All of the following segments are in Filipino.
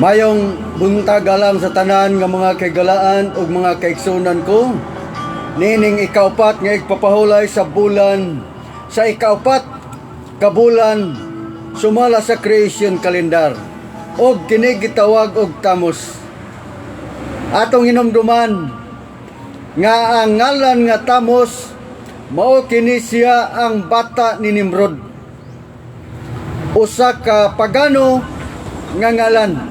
Mayong buntag alang sa tanan nga mga kaigalaan ug mga kaigsunan ko. Nining ikaupat nga igpapahulay sa bulan sa ikaupat ka bulan sumala sa creation calendar og kini gitawag og Tammuz. Atong hinumduman nga ang ngalan nga Tammuz mao kini siya ang bata ni Nimrod. Usa ka pagano nga ngalan.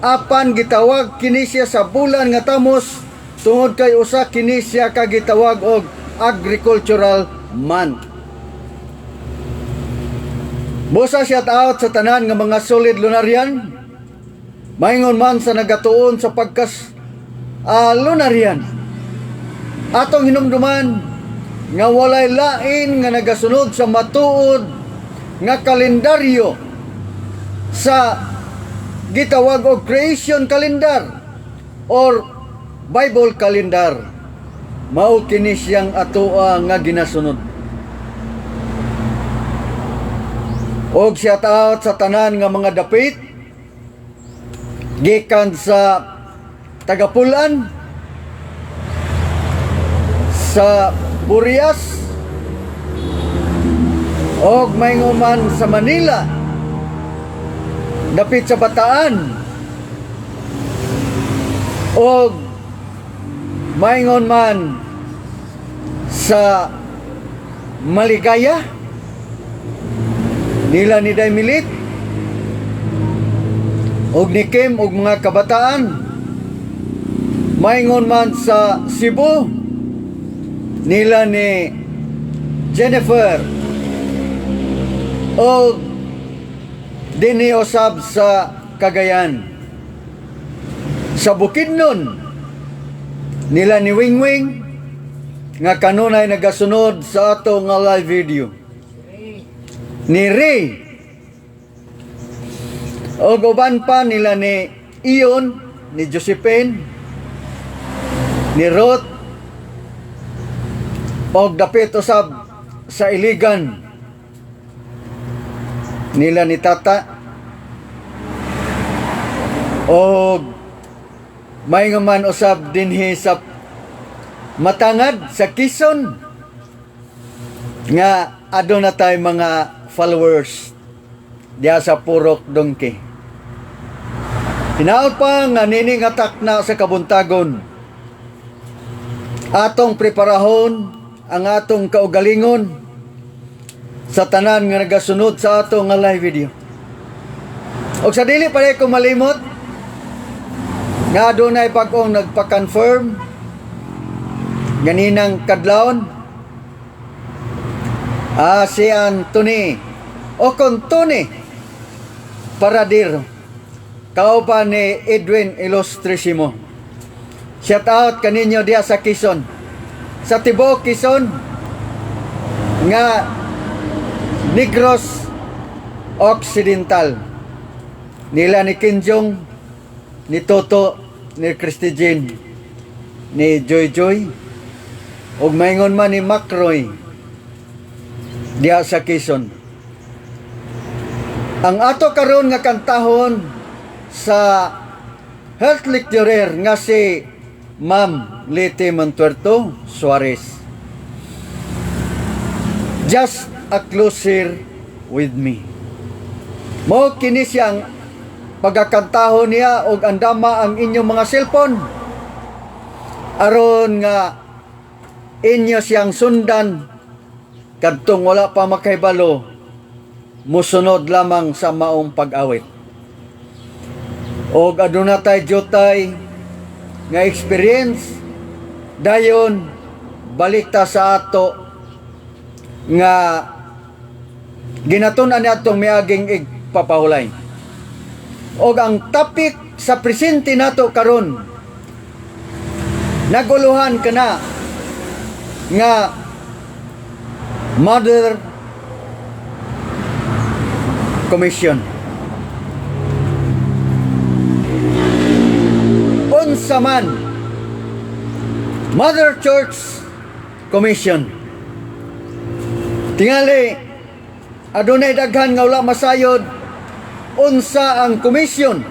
Apan gitawag kini siya sa bulan nga Tammuz tungod kay usa kini siya ka gitawag og agricultural month. Busa shout out sa tanan nga mga solid lunaryan. Maingon man sa nagatuon sa pagkas lunaryan. Atong hinumduman nga walay lain nga nagasunod sa matuod nga kalendaryo sa gitawag og creation calendar or Bible calendar. Mao kini siyang atoa nga ginasunod. Og shout out sa tanan nga mga dapit gikan sa Tagapulan, sa Burias, og maingon man sa Manila, dapit sa Bataan, og maingon man sa Maligaya, nila ni Daymilit, og ni Kim og mga kabataan. Maingon man sa Cebu, nila ni Jennifer, og dinhi usab sa Cagayan. Sa Bukidnon, nila ni Wingwing nga kanunay nagasunod sa ato nga live video. Ni Ray, o uban pa nila ni Ion, ni Josephine, ni Ruth, o dapit usab sa Iligan nila ni Tata, o may nga man usab dinhi sa Matangad sa Quezon nga aduna tay mga followers diya sa Purok Dongke. Hinaot pa nga nining atak na sa kabuntagon. Atong preparahon ang atong kaugalingon sa tanan nga nagasunod sa atong nga live video. Og sa dili pa ko malimot nga adunay bag-ong nagpa-confirm ganinang kadlawon si Anthony o Contone Paradir, kauban ni Edwin Ilustrisimo. Shout out kaninyo diya sa Quezon, sa tibuok Quezon nga Negros Occidental, nila ni Kinjong, ni Toto, ni Christy Jean, ni Joy Joy, ug maingon man ni Macroy diya sa Quezon. Ang ato karon nga kantahon sa health lecturer nga si Ma'am Leti Mantuerto Suarez. Just a closer with me. Mo kini siyang pagkakantahon niya og andama ang inyong mga cellphone aron nga inyo siyang sundan kadtong wala pa makahibalo, musunod lamang sa maong pag-awit. Og aduna tay jotay nga experience dayon balik ta sa ato nga ginatun-an ni atong miaging igpapahulay. Og ang topic sa presente nato karon, naguluhan ka na nga Mother Commission. Unsa man Mother Church Commission. Tingali adunay daghan nga wala masayod unsa ang komisyon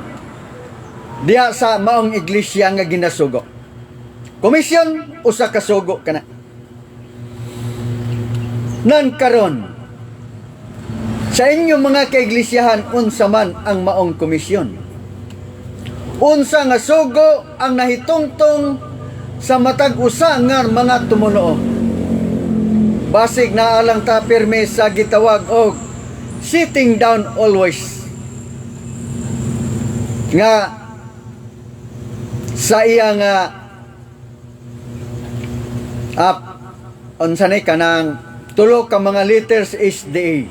diha sa maong iglesia nga ginasugo. Komisyon usa ka sugo kana. Nan karon sa inyong mga kaiglesiyahan unsa man ang maong komisyon? Unsa nga sugo ang nahitungtong sa matag usa nga mga tumuno? Basig na alang ta pirmi sa gitawag og sitting down always. Nga sa iya nga unsa ni kanang tulo ka mga letters SDA.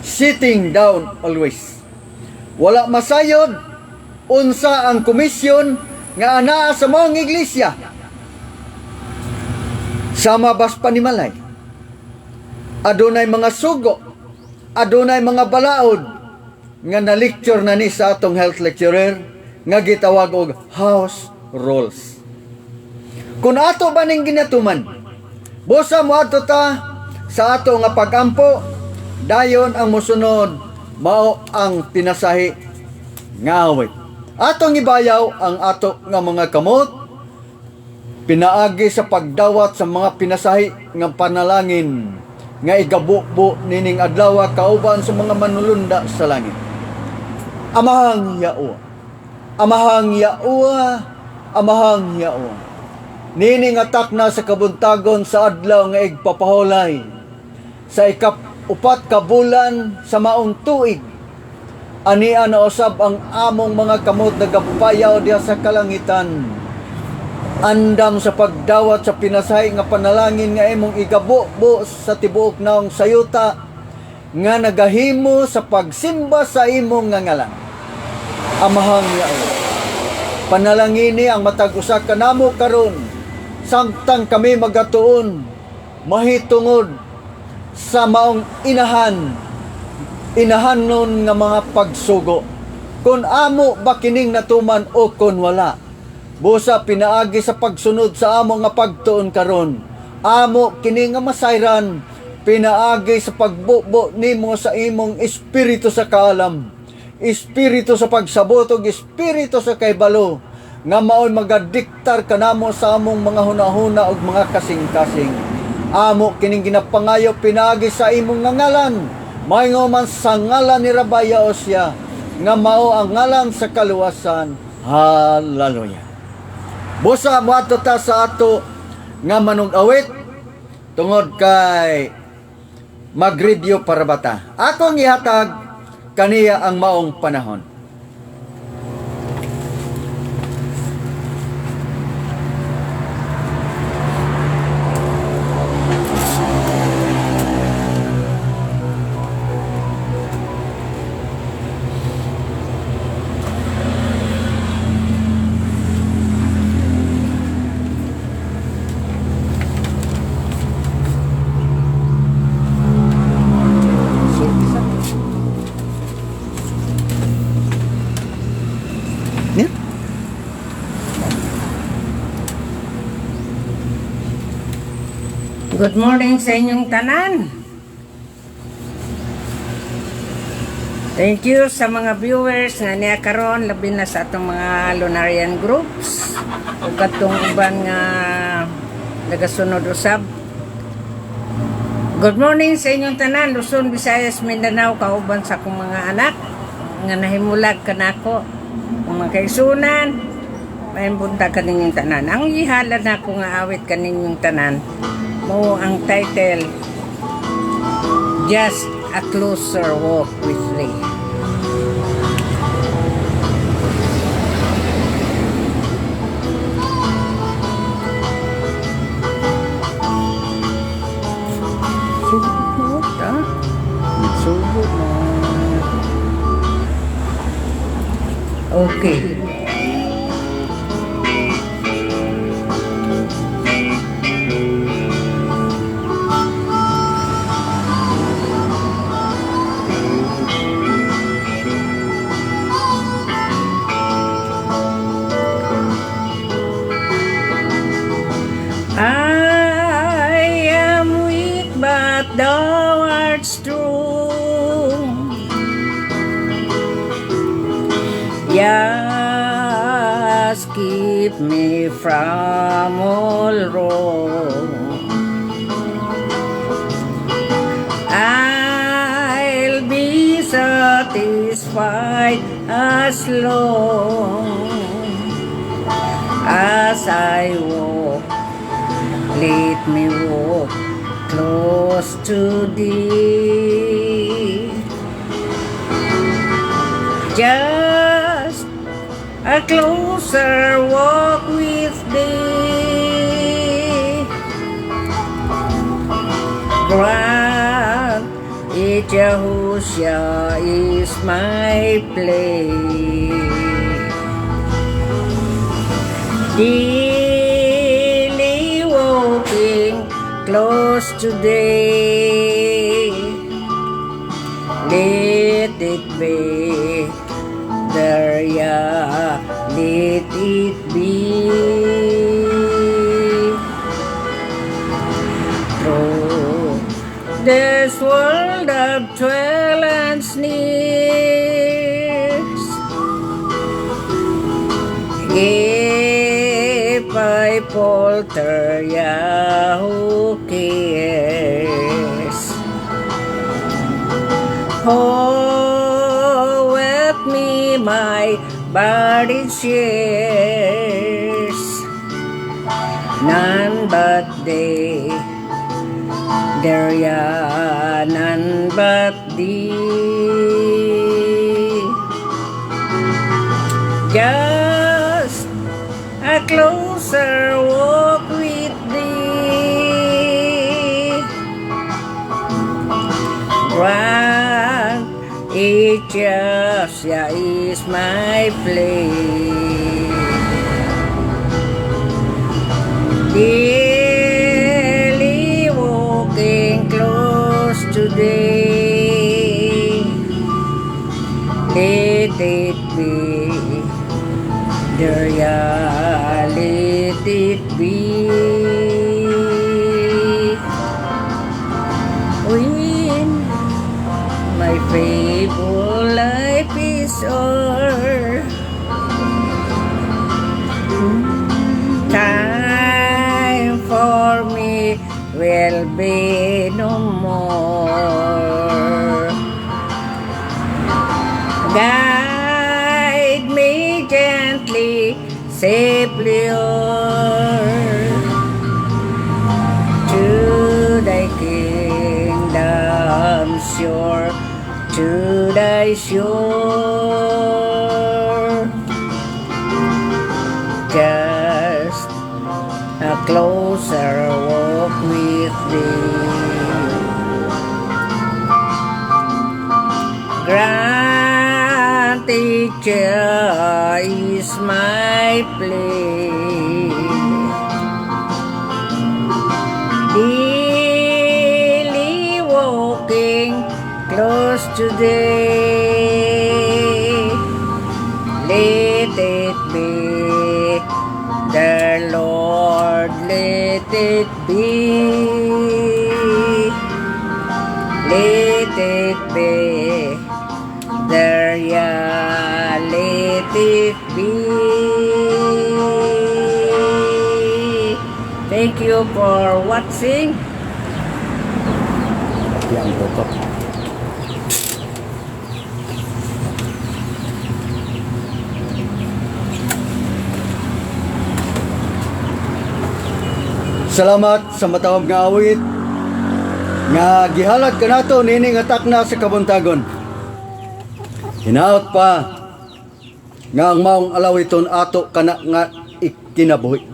Sitting down always. Wala masayod unsa ang komisyon nga anaa sa maong iglesia. Sama bas panimalay. Adunay mga sugo, adunay mga balaod nga na-lecture na ni sa atong health lecturer nga gitawag og house rules. Kung ato ba ning ginatuman, busa mo ato ta sa ato nga pagampo, dayon ang musunod mao ang pinasahi nga awit. Atong ibayaw ang ato nga mga kamot, pinaagi sa pagdawat sa mga pinasahi nga panalangin nga igabubo nining adlaw kauban sa mga manulunda sa langit. Amahang Yaowa, Amahang Yaowa, Amahang Yaowa. Nining atak na sa kabuntagon sa adlaw nga igpapahulay sa ikap-upat ka bulan sa maong tuig. Ania na usab ang among mga kamot nagapayaw diha sa kalangitan. Andam sa pagdawat sa pinasahi nga panalangin nga imong igabubo sa tibuok naong sayuta nga nagahimo sa pagsimba sa imong nga ngalan. Amahang Yaowa, panalangini ang matag usa kanamo karon samtang kami magatuon mahitungod sa maong inahanon nga mga pagsugo. Kung amo ba kining natuman o kung wala, busa pinaagi sa pagsunod sa amo nga pagtuon karon. Amo kini nga masayran, pinaagi sa pagbubo nimo sa imong espiritu sa kaalam, espiritu sa pagsabot ug espiritu sa kaybalo nga mao'y magadiktar kanamo sa among mga hunahuna ug mga kasing-kasing. Amo kining ginapangayo pinaagi sa imong nga ngalan, mayngo man sa ngalan ni Rabbi Osya nga mao ang ngalan sa kaluwasan. Hallelujah. Busa moadto ta sa ato nga manung-awit tungod kay mag-review para bata. Akong ihatag kaniya ang maong panahon. Good morning sa inyong tanan. Thank you sa mga viewers nga niya karon, labi na sa atong mga Lunarian groups ug katong uban nga nagasunod usab. Good morning sa inyong tanan, Luzon, Visayas, Mindanao, kauban sa akong mga anak nga nahimulag kanako, mga kaisunan, may bunta kaninyong tanan. Ang ihala na ko nga awit kaninyong tanan mo ang title, Just a Closer Walk with Thee. Sugot na. Sugot na. Okay. I am weak, but thou art strong. Yahweh, just keep me from all wrong. I'll be satisfied as long as I walk. Let me walk close to thee. Just a closer walk with thee. Grant it, Yahushua is my plea. Daily walking close to thee. Let it be there, yeah, let it be. Through this world of toil and sneers, if I falter, yeah, who cares? Oh, with me my body shares, none but they, there, yeah, none but thee. Just a closer walk with thee. Grant it, just, yeah, is my plea. Daily walking close to thee. Let it be there, yeah, let it be. When my faithful life is o'er, time for me will be no more. Guide me gently, safely o'er to thy kingdom shore, to thy shore. Just a closer walk with thee. Grant it, Jah, is my plea. Daily walking close to thee. Let it be there, Lord, let it be. Let it be there, yeah, let it be. Thank you for watching. Yang pokok. Salamat sa matawag nga awit nga gihalad kanato nini nga takna sa kabuntagon. Hinaot pa nga ang maong alawiton ato kana nga ikinabuhi.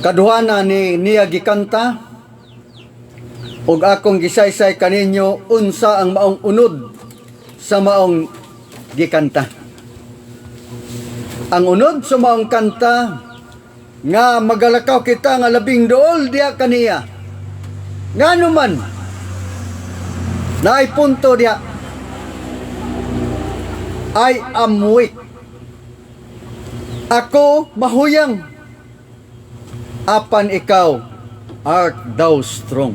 Kaduha na ni niya gikanta ug akong gisaysay kaninyo unsa ang maong unod sa maong gikanta. Ang unod sa maong kanta nga magalakaw kita nga labing dool diya kaniya. Ngano man naay punto diya, I am weak. Ako mahuyang. Apan ikaw art thou strong.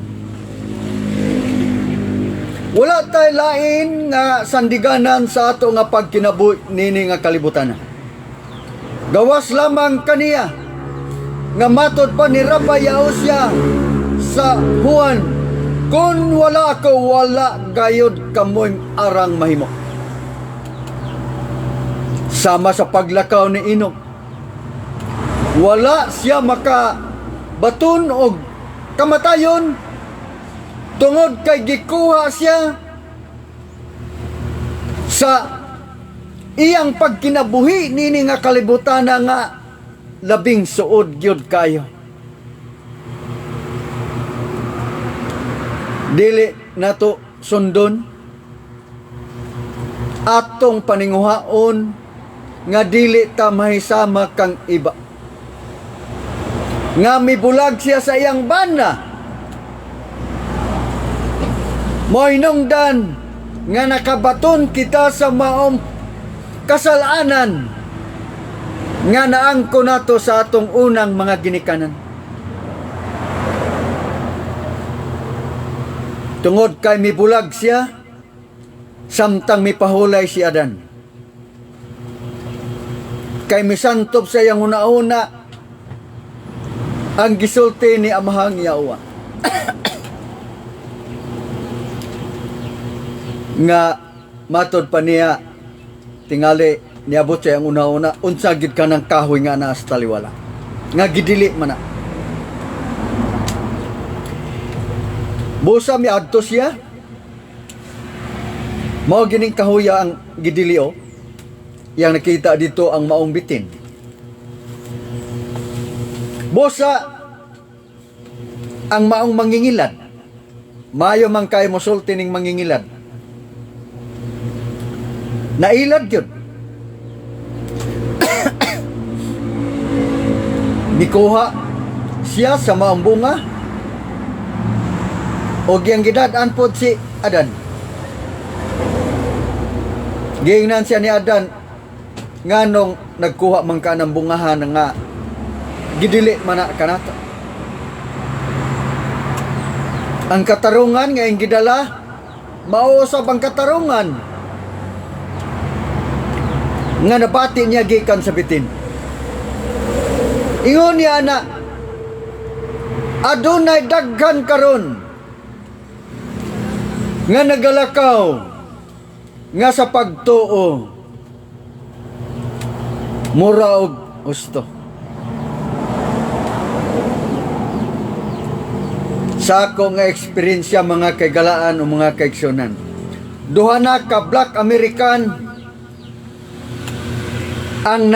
Wala tay lain nga sandiganan sa ato nga pagkinabuhi nini nga kalibutan. Gawas lamang kaniya nga matod pa ni Rabayaw siya sa Juan, kung wala ako, wala gayod kamoy arang mahimo. Sama sa paglakaw ni Enoch, wala siya makabaton og kamatayon tungod kay gikuha siya sa iyang pagkinabuhi nini nga kalibutan nga labing suod gyud kayo. Dili nato sundon atong paninguhaon nga dili ta mahisama kang iba, nga mibulag siya sa iyang bana, moinungdan nga nakabaton kita sa maong kasalanan nga naangko nato sa atong unang mga ginikanan. Tungod kay mibulag siya, samtang mipahulay si Adan. Kay misantop sa iyang una-una ang gisulti ni Amahang Yawa. Nga matod pa niya, tingali niabot siya ang una-una, unsa gid ka ng kahoy nga naa sa taliwala. Nga gidili man na. Busa mi adto siya. Mao gining kahoy ang gidili o. Yang nakita dito ang maong bitin. Busa ang maong mangingilad. Mayo man kay mosulti ning mangingilad. Nailad yun. Nikuha siya sa maong bunga. O giyang gidadaan po si Adan. Gingnan siya ni Adan nga nung nagkuha man ka ng bungahan nga gidili man na kanata. Ang katarungan nga yung gidala, mausap ang katarungan nga nabati niya gikan sa bitin. Ingon niya na adunay daghan karon nga nagalakaw nga sa pagtuo mura og gusto. Sa ako nga eksperyensya mga kaigalaan o mga kaigsunan, duha na ka Black American ang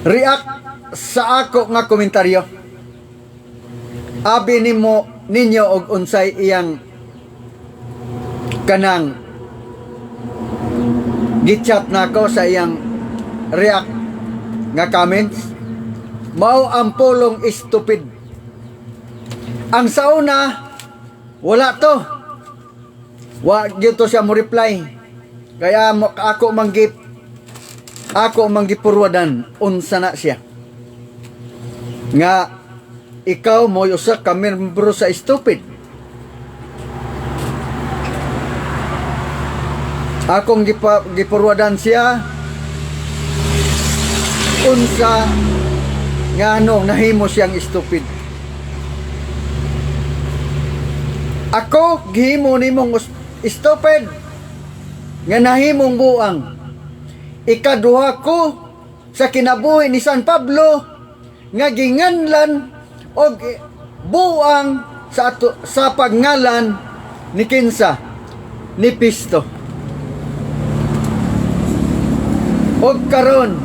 react sa ako nga komentaryo. Abi ninyo og unsay iyang kanang gichat nako sa iyang react nga comments. Mao ang pulong stupid. Ang sauna wala to. Wa gyud to siya mo reply. Kaya ako manggipurwadan unsa na siya. Nga ikaw mo usa ka membro sa stupid. Akong gipurwadan siya unsa nga nahimo siyang stupid. Ako gihimo nimong stupid nga nahimong buang. Ikaduha ko sa kinabuhi ni San Pablo nga ginganlan og buang sa pagngalan ni kinsa ni Pisto. Og karon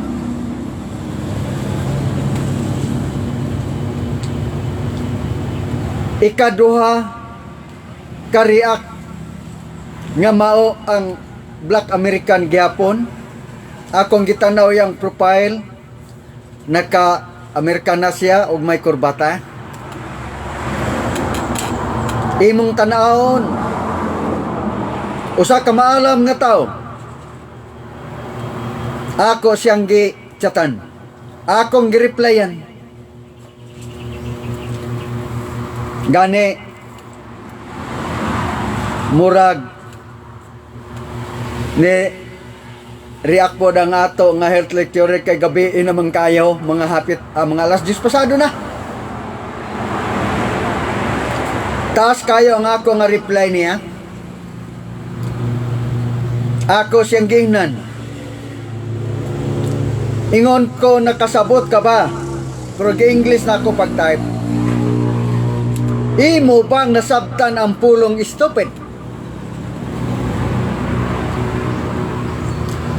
ikaduha ka-react nga mao ang Black American gyapon. Akong gitanaw yang profile, naka-Amerikana siya og may kurbata. Imong tanawon, usa ka maalam nga tao. Ako siyang gi-chatan. Akong gi-replyan. Gani murag ni react po ang ato nga health lecture kay gabi naman kayo mga hapit mga alas 10 pasado na. Taas kayo ang ako nga reply niya. Ako siyang gingnan. Ingon ko nakasabot ka ba? Pero English na ako pag-type. Imo bang nasabtan ang pulong stupid?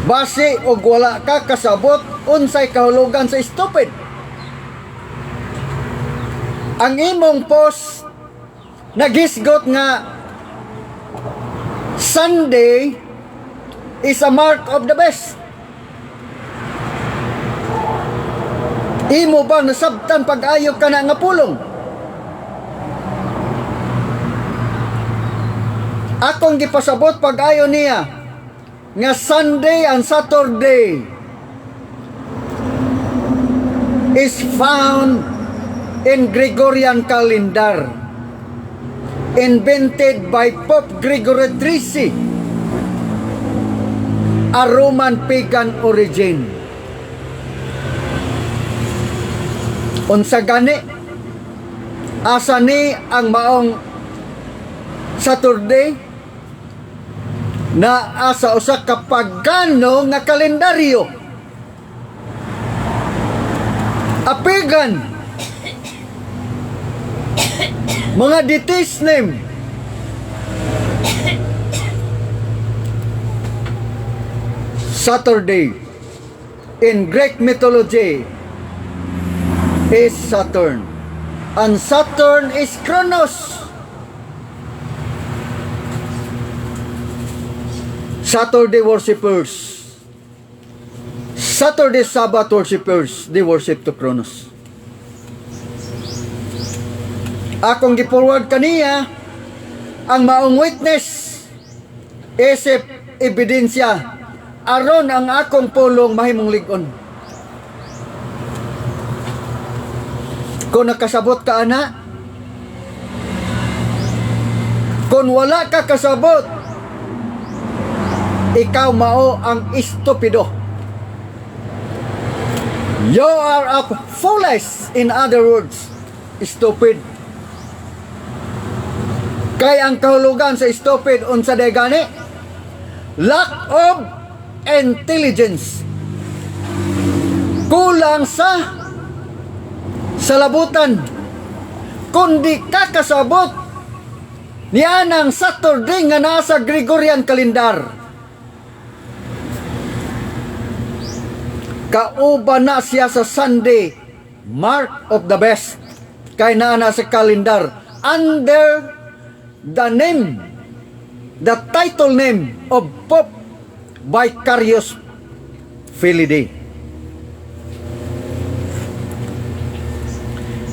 Base og wala ka kasabot unsay kahulugan sa stupid. Ang imong post nagisgot nga Sunday is a mark of the best. Imo bang nasabtan pag-ayo ka na nga pulong? Akong gipasabot pag-ayo niya nga Sunday and Saturday is found in Gregorian calendar invented by Pope Gregory XIII, a Roman pagan origin. Unsa gani asa ni ang maong Saturday na asa usa ka pagano nga kalendaryo. A pagan, mga deities name. Saturday in Greek mythology is Saturn, and Saturn is Kronos. Saturday worshippers, Saturday Sabbath worshippers, they worship to Kronos. Akong giforward kaniya ang maong witness isip ebidensya aron ang akong pulong mahimong lig-on. Kung nakasabot ka ana, kung wala ka kasabot, ikaw mao ang estupido. You are a foolish, in other words, stupid. Kay ang kahulugan sa stupid unsa day gani? Lack of intelligence. Kulang sa salabutan. Kundi kakasabot niya ng Saturday nga nasa Gregorian calendar. Kauban na siya sa Sunday, mark of the best. Kay naa na sa calendar under the name, the title name of Pope Vicarious Felidae.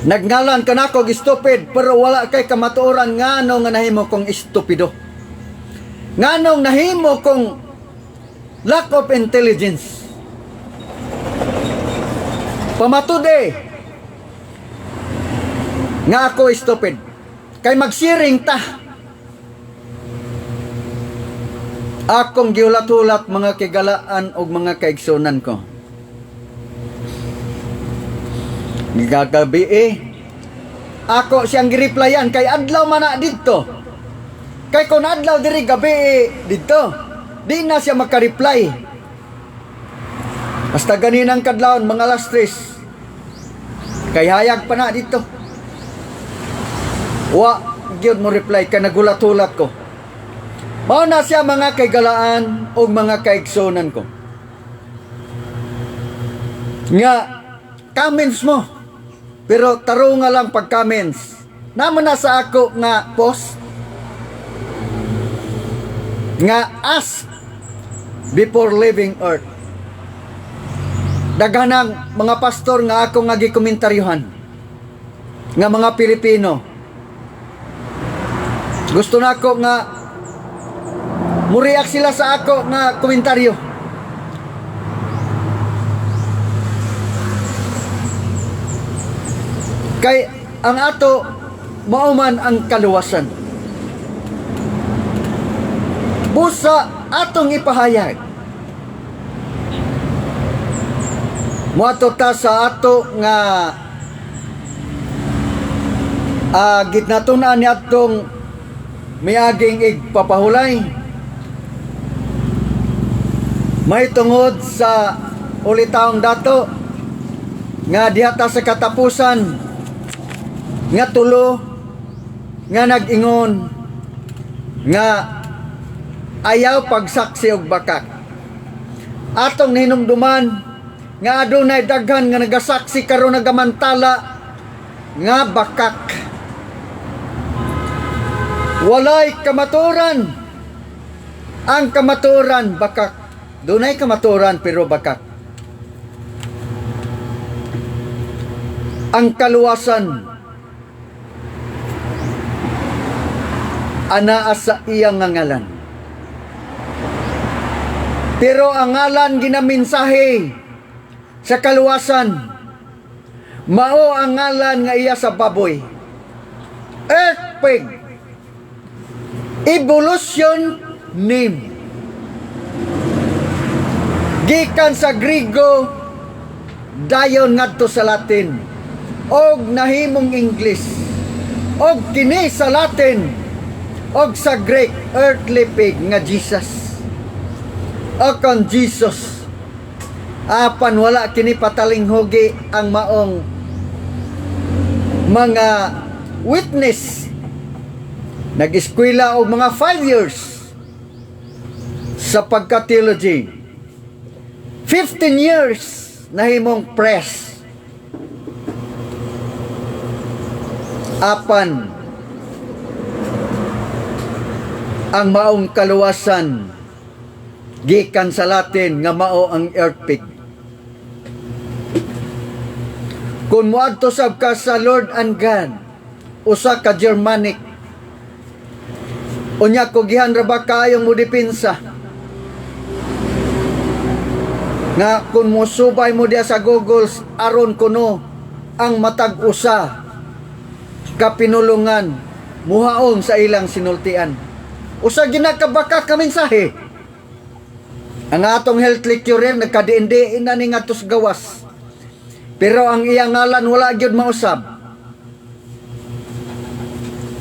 Nagngalan ka na kong stupid, pero wala kay kamatuoran ngano nga nahimo kong estupido. Nganong nahimo kong lack of intelligence. Pamatude nga ako stupid. Kay magsiring ta. Akong giulat-ulat mga kigalaan o mga kaigsunan ko. Gagabi ako siyang gireplyan kay adlaw man na dito. Kay kung adlaw diri gabi dito, di na siya makareply. Basta ganinang kadlawon mga alas 3. Kay hayag pa na dito. Wa gyud mo reply kay nagulat-ulat ko. Mao na siya mga kaigalaan o mga kaigsunan ko. Nga comments mo. Pero taro nga lang pag comments. Naman na sa ako nga post nga ask before leaving earth. Daghanang mga pastor nga ako nga gikomentaryohan nga mga Pilipino. Gusto na ako nga muriak sila sa ako nga komentaryo. Kay ang ato mauman ang kaluwasan. busa atong ipahayag. Muadto ta sa ato nga gitnatun-an ni atong miaging igpapahulay. May tungod sa ulitaong dato nga dihata sa katapusan nga tulo nga nag-ingon nga ayaw pagsaksi og bakak. Atong hinumduman nga adunay daghan nga nagasaksi karon nagamantala nga bakak. Walay kamaturan. Ang kamaturan bakak. Dunay kamaturan pero bakak. Ang kaluwasan anaa sa iyang ngalan. Pero ang ngalan ginaminsahe sa kaluwasan mao ang ngalan nga iya sa baboy. Earthquake. Evolution name. Gikan sa Griego dayon ngadto sa Latin og nahimong English og kini sa Latin og sa Greek earthly pig nga Jesus. O kon Jesus apan wala kini patalinghogi ang maong mga witness nag-eskwela og mga 5 years sa pagka-theology, 15 years nahimong press apan ang maong kaluwasan gikan sa Latin nga mao ang earthquake. Kung moadto sab ka sa Lord and God, usa ka Germanic, unya ko gihan ra ba kayong mo depensa nga kung musubay mo diya sa Google aron kuno ang matag usa ka pinulungan muhaon sa ilang sinultian. Usa ginakabaka ka mensahe. Ang atong health lecturer nagkadiin-diin na ni ngadto sa gawas. Pero ang iyang ngalan wala gyud mausab.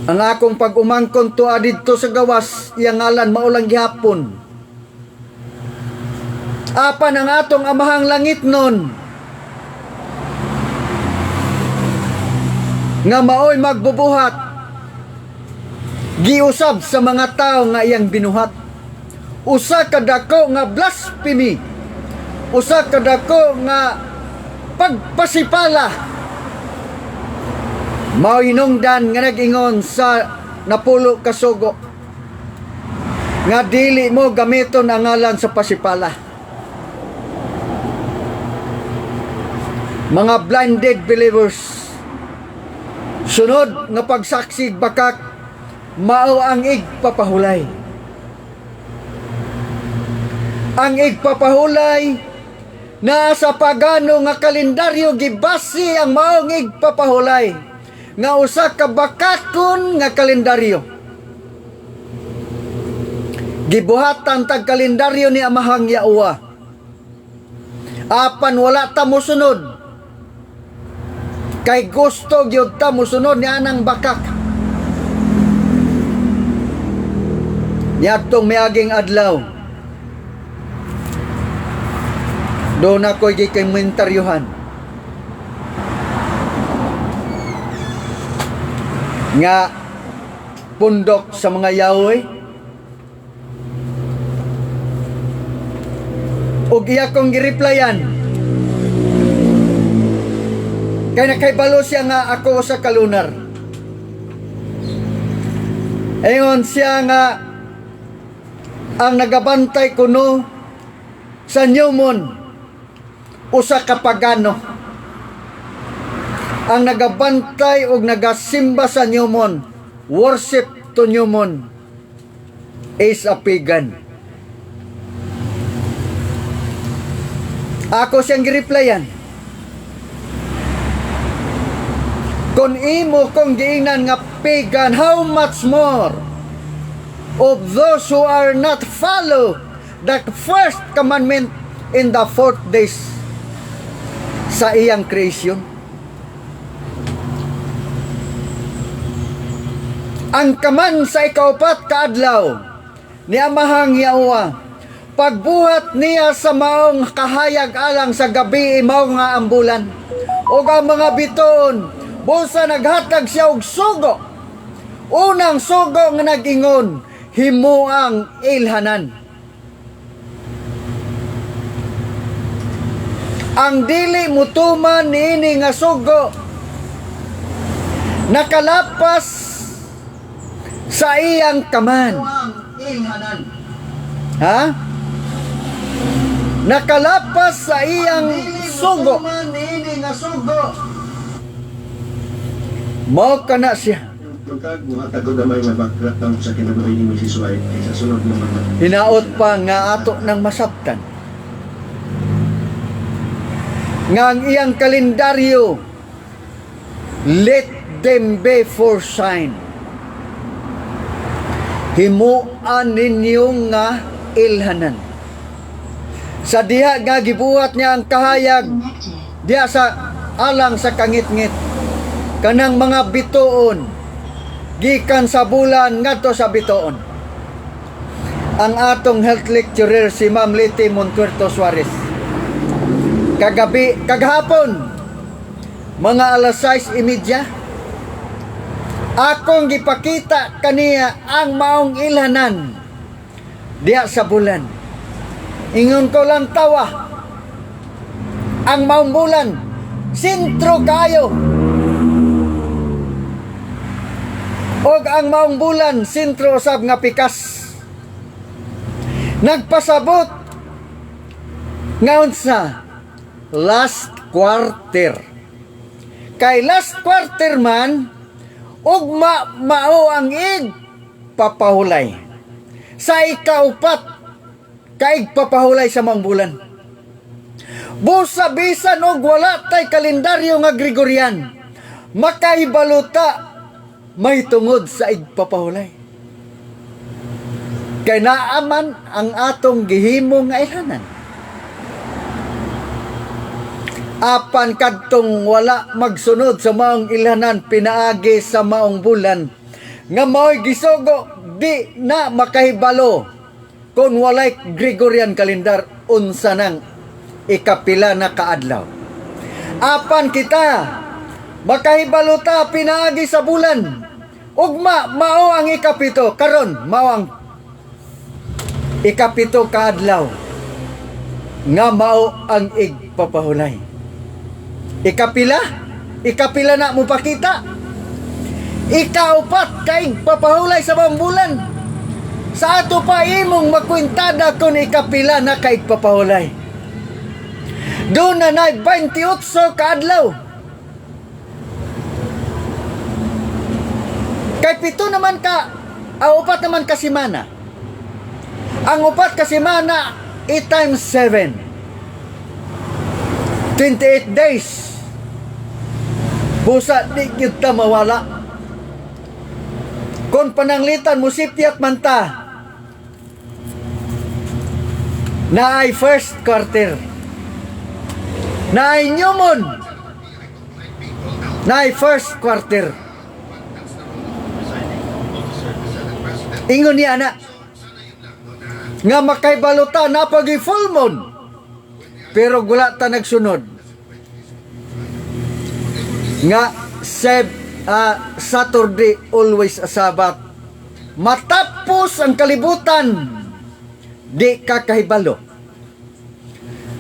Ang akong pag-umangkon tuwa didto sa gawas, iyang ngalan maulang gihapon. Apan ang atong amahang langit nun nga maoy magbubuhat giusab sa mga tao nga iyang binuhat. Usa ka dako nga blasphemy, usa ka dako nga pagpasipala. Mao hinungdan nga nag-ingon sa napulo ka sugo nga dili mo gamiton ang ngalan sa pasipala. Mga blinded believers, sunod nga pagsaksig bakak mao ang igpapahulay. Ang igpapahulay na sa pagano nga kalendaryo gibasi ang maong igpapahulay nga usa ka bakakon nga kalendaryo. Gibuhatan tag kalendaryo ni Amahang Yahuwa. Apan wala ta mosunod. Kay gusto gyud ta mosunod ni anang bakak. Niadtong miaging adlaw, doon ako'y gikomentaryohan nga pundok sa mga yaoy ug iya kong gireplyan kay nakaibalo siya nga ako sa kalunar. Ayon siya nga ang nagabantay kuno sa Newmon usa ka pagano. Ang nagabantay og nagasimba sa Newmon, worship to Newmon, is a pagan. Ako siyang gireplyan. Kung imo kong giingnan nga pagan, how much more of those who are not follow the first commandment in the 4th days sa iyang creation. Ang kaman sa ikaupat kaadlaw ni Amahang Yawa, pagbuhat niya sa maong kahayag alang sa gabi mao nga ang bulan, ug ang mga biton busa naghatag siya og sugo. Unang sugo nga nag-ingon, himuang ilhanan. Ang dili mutuman niini nga sugo nakalapas sa iyang kaman. Ha? Nakalapas sa iyang sugo. Mao kana siya. Pagkag muhatagod na may mabakratang sa kinabuhi ni Mrs. White ay sa sunod ng mga Hinaot pa nga ato ng masabtan. Nga ang iyang kalendaryo, let them be for sign. Himuan ninyo nga ilhanan. Sa diha nga gibuhat niya ang kahayag, diha sa alang sa kangit-ngit, kanang mga bituon, gikan sa bulan ngadto sa bituon. Ang atong health lecturer si Ma'am Liti Montuerto Suarez, kagahapon, mga alas 6:30, akong gipakita kaniya ang maong ilhanan diya sa bulan. Ingon ko lang tawa, ang maong bulan, sentro kayo. Og ang maong bulan, sentro usab nga pikas. Nagpasabot nga unsa last quarter. Kay last quarter man, ugma mao ang ig papahulay. Sa ikaupat, kaig papahulay sa maong bulan. Busa bisan og wala tay kalendaryo nga Gregorian, makahibaluta may tungod sa igpapahulay. Kay naaman ang atong gihimo nga ilhanan. Apan kadtong wala magsunod sa maong ilhanan pinaagi sa maong bulan, nga mao'y gisugo di na makahibalo kung walay Gregorian calendar unsa nang ikapila na kaadlaw. Apan kita makahibaluta pinaagi sa bulan, ugma mao ang ikapito, karon mao ang ikapito kaadlaw nga mao ang igpapahulay. Ikapila na mo pakita. Ikaupat kay papahulay sa maong bulan. Sa ato pa imong makwintada kung ikapila na kay papahulay. Doon na 28 kaadlaw. Kay pito naman upat naman ka semana. Ang upat ka semana, 8 times 7. 28 days. Busa di kita mawala. Kung pananglitan mo sipyat man ta, na ay first quarter, na ay nyumon, na ay first quarter. Ingon niya na nga makaibaluta na pagi full moon, pero gula ta nagsunod nga Saturday always a Sabbath. Matapos ang kalibutan, di ka kahibalo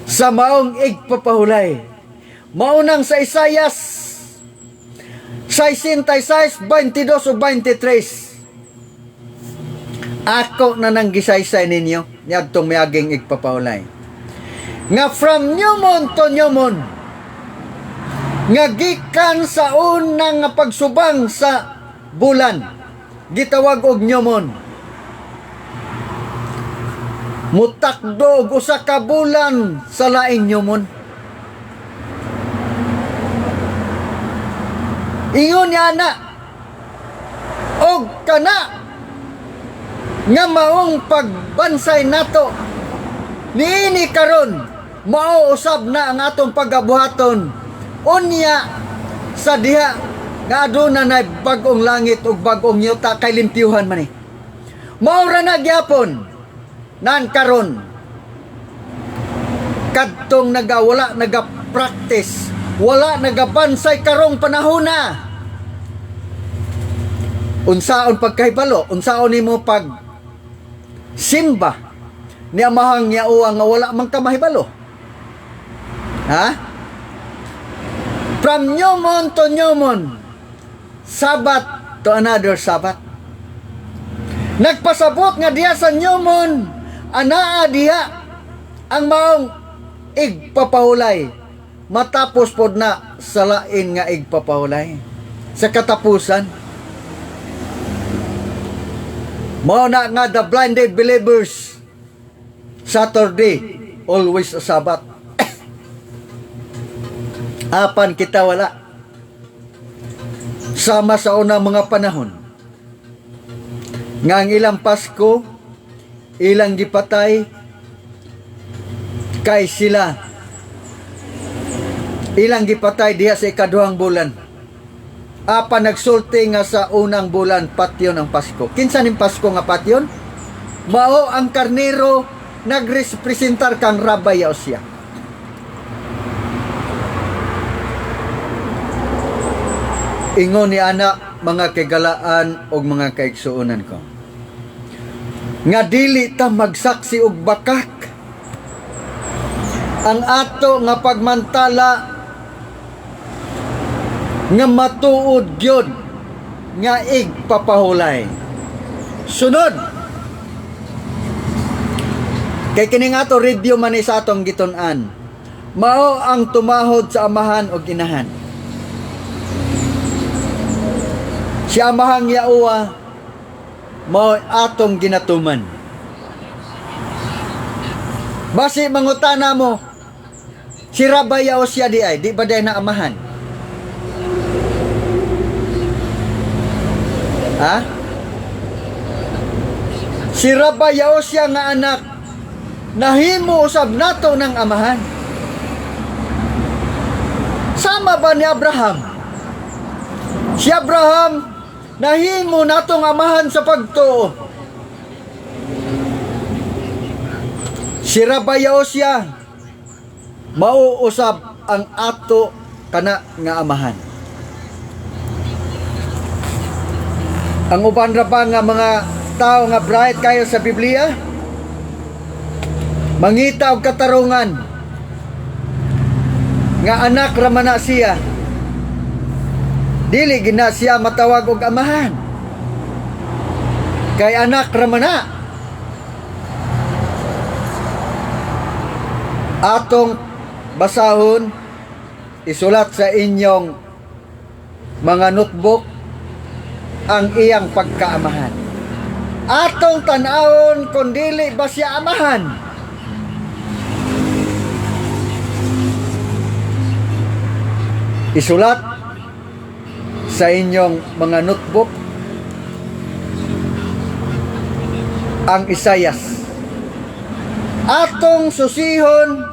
sa maong igpapahulay. Maunang sa Isayas 66, 22 o 23. Ako na nang gisaysay ninyo niadtong miaging igpapahulay. Nga from nyumon to nyumon, nga gikan sa unang nga pagsubang sa bulan, gitawag og nyumon. Mutakdo og usa ka bulan sa laing nyumon. Ingon niya na og kana nga maong pagbansay nato niini karon mao usab na ang atong pagabuhaton unya sa diha nga aduna na bag-ong langit ug bag-ong yuta kay limpyuhan man ni. Mao ra na gyapon nan karon kadtong wala naga-practice, wala nagabansay karong panahona. Unsaon pagkahibalo, unsaon nimo pag simba ni amahang yaoa nga wala man ka mahibalo? Ha? From new moon to new moon, Sabbath to another Sabbath. Nagpasabot nga diha sa new moon, anaa diha ang maong igpapahulay. Matapos pod na sa lain nga igpapahulay. Sa katapusan, mao na nga the blinded believers, Saturday, always a Sabbath. Apan kita wala. Sama sa unang mga panahon, nga ang ilang Pasko, ilang gipatay, kay sila, ilang gipatay diha sa ikaduhang bulan. Apan nagsulti nga sa unang bulan, patyon ang Pasko. Kinsa ning Pasko nga patyon? Mao ang karnero nagrepresentar kang Rabbi Yaosya. Ingon ni ana mga kagalaan o mga kaigsuonan ko, nga dili ta magsaksi og bakak ang ato nga pagmantala nga matuod gyud nga igpapahulay. Sunod, kay kining ato review man ni sa atong gitun-an, mao ang tumahod sa amahan o inahan. Si amahang yaoa mao atong ginatuman. Basi mangutana mo, si Rabbi Yaosya di ay, di ba day na amahan? Ha? Si Rabbi Yaosya nga anak, nahimo usab nato ng amahan. Sama ba ni Abraham? Si Abraham, nahimo natong amahan sa pagtuo. Si Rabbi Yaosya, mauusab ang ato kana nga amahan. Ang uban ra pa nga mga tao nga bright kayo sa Biblia, mangita og katarungan nga anak ra man na siya, dili gina siya matawag og amahan, kay anak ra man na. Atong basahon, isulat sa inyong mga notebook ang iyang pagkaamahan. Atong tan-awon kung dili ba siya amahan. Isulat sa inyong mga notebook ang Isayas. Atong susihon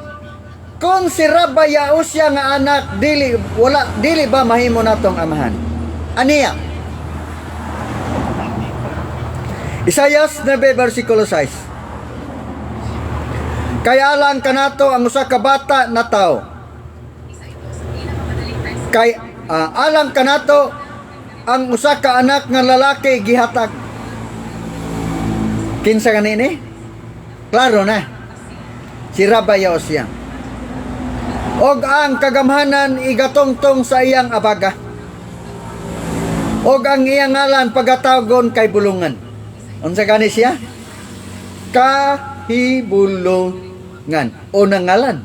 kung si Rabbi Yaosya nga anak dili ba mahimo natong amahan. Aniya? Isayas 9 versikulo 6. Kaya alang kanato ang usa ka bata na tao. Kay alang kanato ang usa ka anak nga lalaki gihatag. Kinsa kanini? Klaro na. Si Rabbi Yaosya. Og ang kagamhanan igatongtong sa iyang abaga. Og ang iyang ngalan pagatawgon kay bulungan. Unsa gani siya? Kahibulungan. Unang ngalan.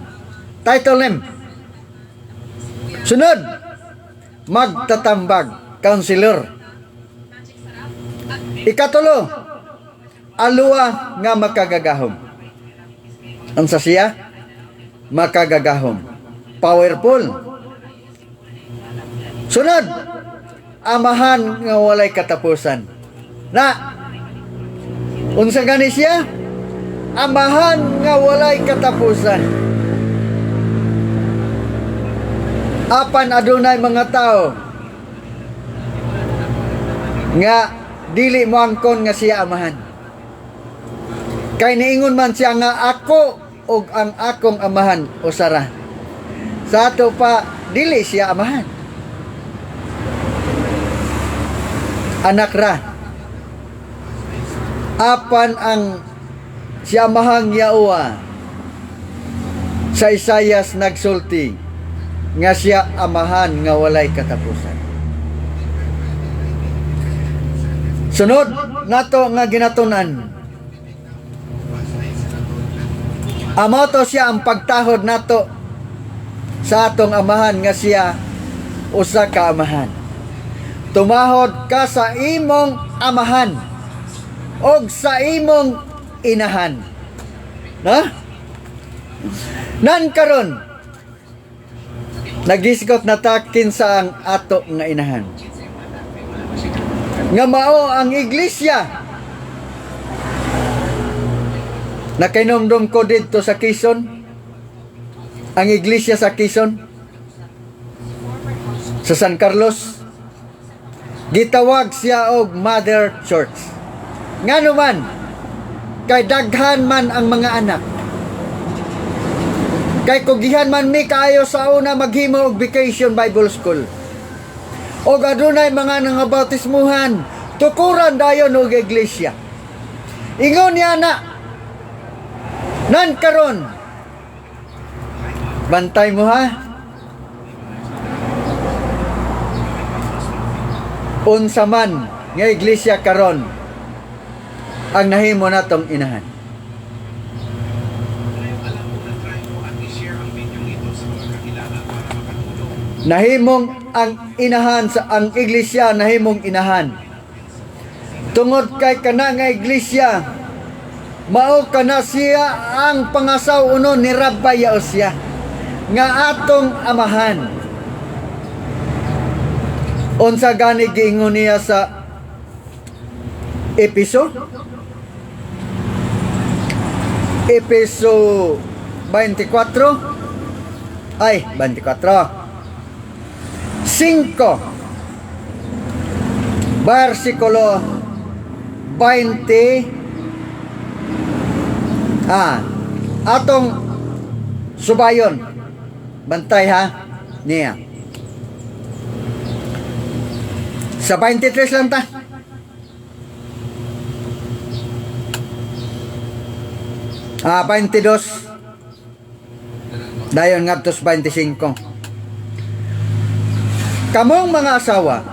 Title name. Sunod, magtatambag, counselor. Ikatulo, alua nga makagagahom. Unsa siya? Makagagahom. Powerful. Sunod, amahan nga walay katapusan. Na Unsa gani siya? Amahan nga walay katapusan. Apan adunay mga tao nga dili mo angkon nga siya amahan. Kay niingon man siya nga ako ug ang akong amahan usara. Sa ato pa dili siya amahan. Anak ra. Apan ang siya amahang Yawa sa Isayas nagsulti nga siya amahan nga walay katapusan. Sunod nato nga ginatunan. Amo to siya ang pagtahod nato sa atong amahan nga siya usa ka amahan. Tumahod ka sa imong amahan og sa imong inahan. Na? Nan karon nagisikot na takin sa ang ato nga inahan. Nga mao ang iglesia. Nakainomdom ko dito sa Quezon. Ang iglesia sa Quezon. Sa San Carlos. Gitawag siya og Mother Church. Nga naman, kay daghan man ang mga anak. Kay kugihan man mi kaayo sa una maghimo og Vacation Bible School. O adunay mga nangabautismuhan, tukuran dayon og iglesia. Ingon niya na, nan karon, bantay mo ha. Unsa man nga iglesia karon ang nahimo natong inahan. Nahimong ang inahan sa ang iglesia, nahimong inahan. Tungod kay kana nga iglesia, mao kana siya ang pangasaw uno ni Rabbi Yaosya nga atong amahan. Unsa gani giingon niya sa Episo 24 ay 24 5 versikulo 20 atong subayon, bantay ha niya sa 23 lang ta. Ah, 22. Dayon ngadtos 25. Kamong mga asawa,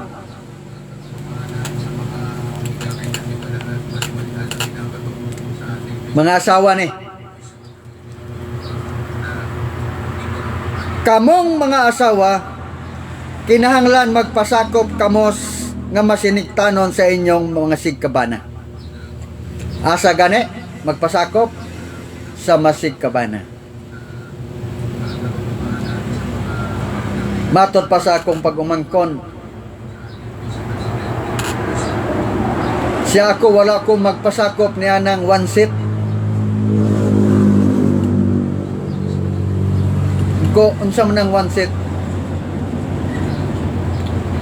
mga asawa ni, kamong mga asawa, kinahanglan magpasakop kamos nga masiniktanon sa inyong mga sigkabana. Asa gani magpasakop sa masigkabana. Matod pa sa akong pag-umangkon, siya ako wala akong magpasakop niya ng one seat. Ko unsa man ang one seat?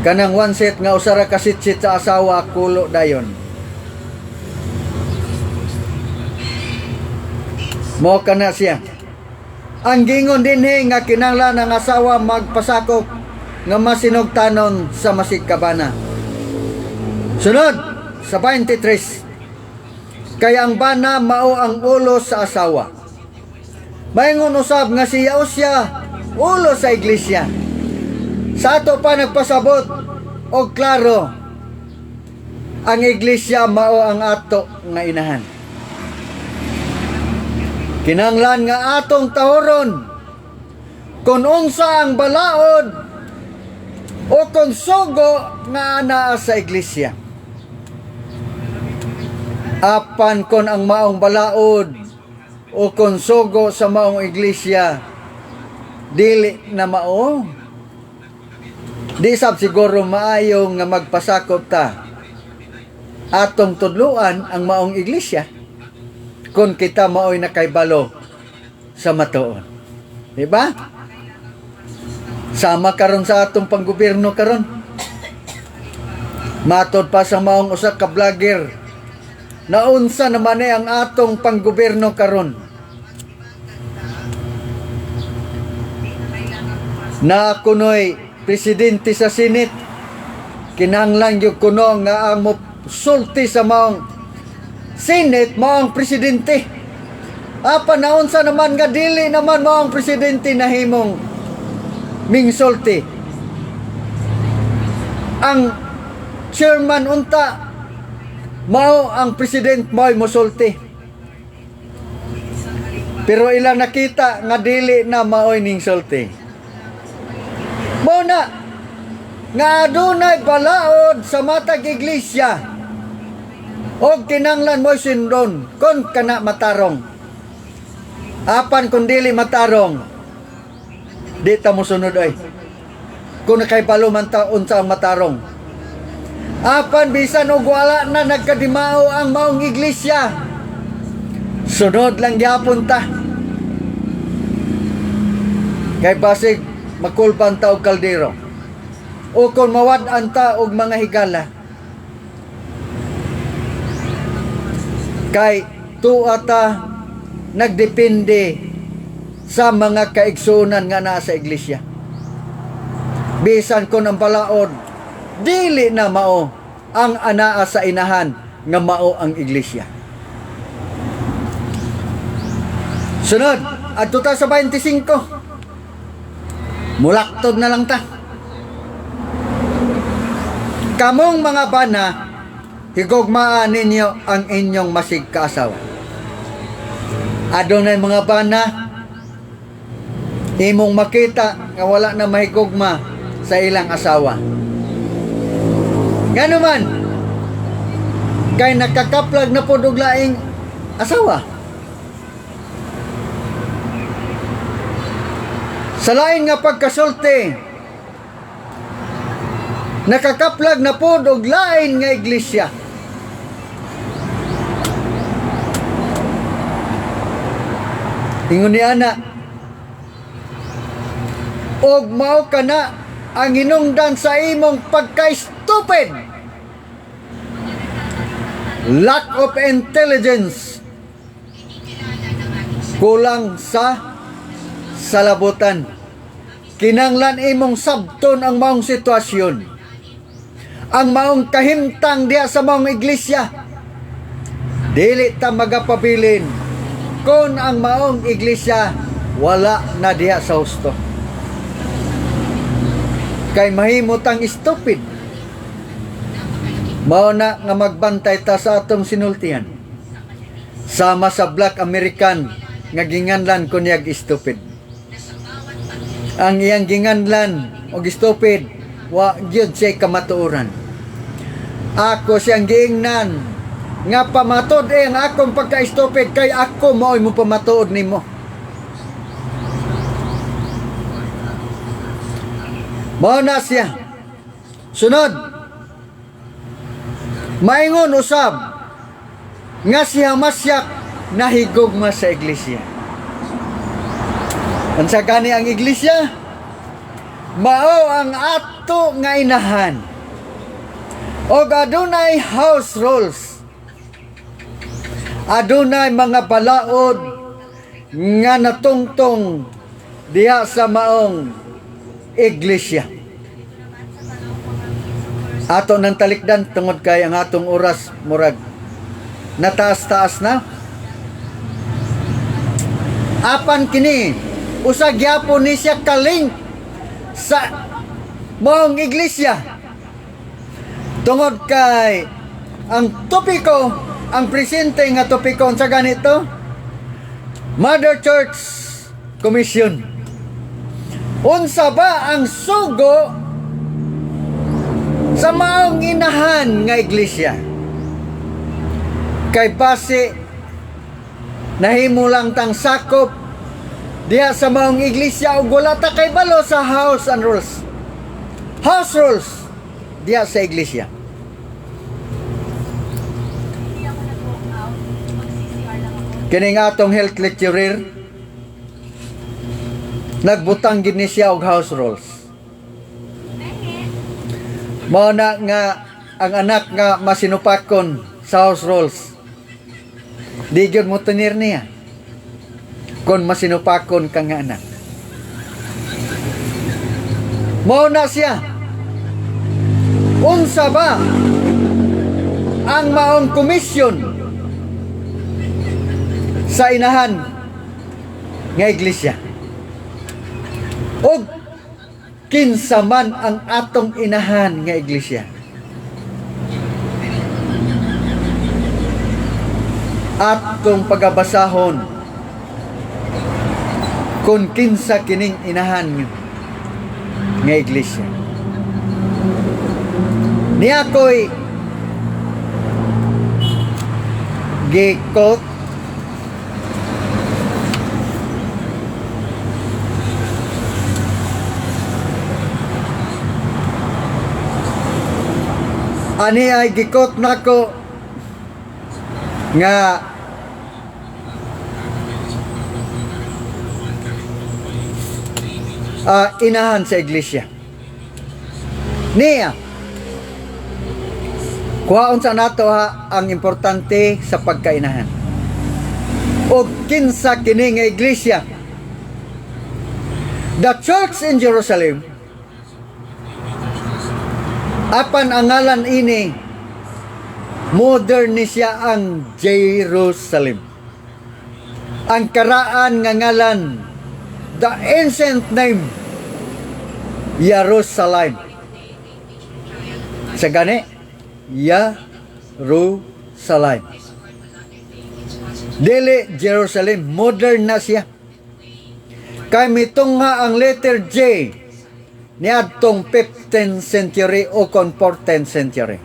Kanang one seat nga usara ka sit-sit sa asawa kulo dayon. Mo kana siya. Ang gingon dinhi nga kinahanglan ang asawa magpasakop nga masinugtanon sa masigkabana. Sunod sa 23. Kaya ang bana mao ang ulo sa asawa. Mayngon usab nga si Yaosya ulo sa iglesia. Sa ato pa nagpasabot og klaro, ang iglesia mao ang ato nga inahan. Kinahanglan nga atong tahoron kung unsa ang balaod o kung sugo nga anaa sa iglesia. Apan kon ang maong balaod o kung sugo sa maong iglesia dili na mao, di sab siguro maayo nga magpasakop ta atong tudluan ang maong iglesia kung kita maoy nakaibalo sa matuon. Diba? Sama karon sa atong panggobyerno karon. Matod pa sa maong usa ka vlogger, naunsa naman ang atong panggobyerno karon. Na kunoy presidente sa Senate, kinahanglan gyud kuno nga ang sulti sa maong Senate maong presidente. Apa naunsa naman nga dili naman maong presidente na himong mingsulti. Ang chairman unta mao ang president mao'y mosulti. Pero ilang nakita nga dili na mao'y ning sulti. Mao na nga adunay balaod sa matag iglesia og kinanglan mo sindon kon kana matarong. Apan kung dili matarong, di ta mosunod ay. Kung nakaibalo man ta unsa ang matarong. Apan bisan og wala na nagkadimao ang maong iglesia, sunod lang gyapon ta. Kay basig makulpan ta og kaldero. O kung mawad-an ta og mga higala. Kay tuwa ta nagdepende sa mga kaigsunan nga nasa iglesia. Bisan kung ang balaod dili na mao ang anaa sa inahan nga mao ang iglesia. Sunod, adto ta sa 25. Mulaktod na lang ta. Kamong mga bana, higugmaan ninyo ang inyong masig kaasawa. Adunay mga bana, imong makita nga wala na mahigugma sa ilang asawa. Ngano man, kay nakakaplag na po og laing asawa. Sa lain nga pagkasulti, nakakaplag na po og lain nga iglesia. Ingon ni ana, og mao kana ang hinungdan sa imong pagka-stupid. Lack of intelligence. Kulang sa salabutan. Kinanglan imong sabton ang maong sitwasyon. Ang maong kahimtang diha sa maong iglesia. Dili ta magapabilin kung ang maong iglesia wala na diha sa husto. Kay mahimutang stupid. Mao na nga magbantay ta sa atong sinultihan. Sama sa Black American nga ginganlan ko niyag stupid. Ang iyang ginganlan og stupid wa gyud siya kamatuoran. Ako siyang giingnan nga pamatod ang akong pagka-stupid kay ako mao'y mo pamatuod nimo. Mao na siya. Sunod. Maingon usab nga siya masyak nahigugma sa iglesia. Unsa gani ang iglesia? Mao ang ato nga inahan. Og adunay house rules. Adunay mga balaod nga natungtong diha sa maong iglesia. Ato nang talikdan tungod kay ang atong oras murag nataas-taas na. Apan kini usa gyapon ni siya kalink sa maong iglesia. Tungod kay ang topiko, ang presente nga topiko sa ganito, Mother Church Commission. Unsa ba ang sugo sa maong inahan nga iglesia? Kay base nahimo lang tang sakop diha sa maong iglesia ug wala ta kay balo sa house and rules. House rules diha sa iglesia. kining atong health lecturer nagbutang gid ni siya og house rules. Mao na nga ang anak nga masinupakon sa house rules. Di gyud mo tenir niya kon masinupakon ka nga anak. Mao na siya. Unsa ba ang maong komisyon sa inahan nga iglesia? O kinsa man ang atong inahan nga iglesia? Atong pagabasahon kung kinsa kining inahan nga iglesia. Niya ko'y gikot ani ay gikot nako nga inahan sa iglesia. Niya kuhaon sa nato ha ang importante sa pagkainahan. O kinsa kini nga iglesia? The church in Jerusalem, apan ang ngalan ini modern ni siya ang Jerusalem. Ang karaan nga ngalan, the ancient name Jerusalem. Sa gani Jerusalem. Dili Jerusalem, modern na siya. Kay mitungha ang letter J niadtong 15th century o kon 14th century.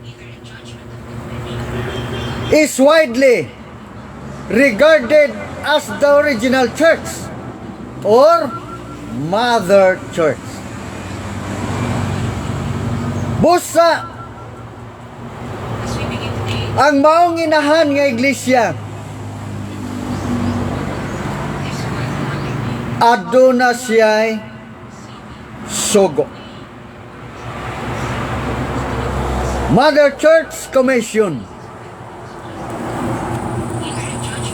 Is widely regarded as the original church or mother church. Busa ang maong inahan nga iglesia aduna siya'y sugo. Mother Church Commission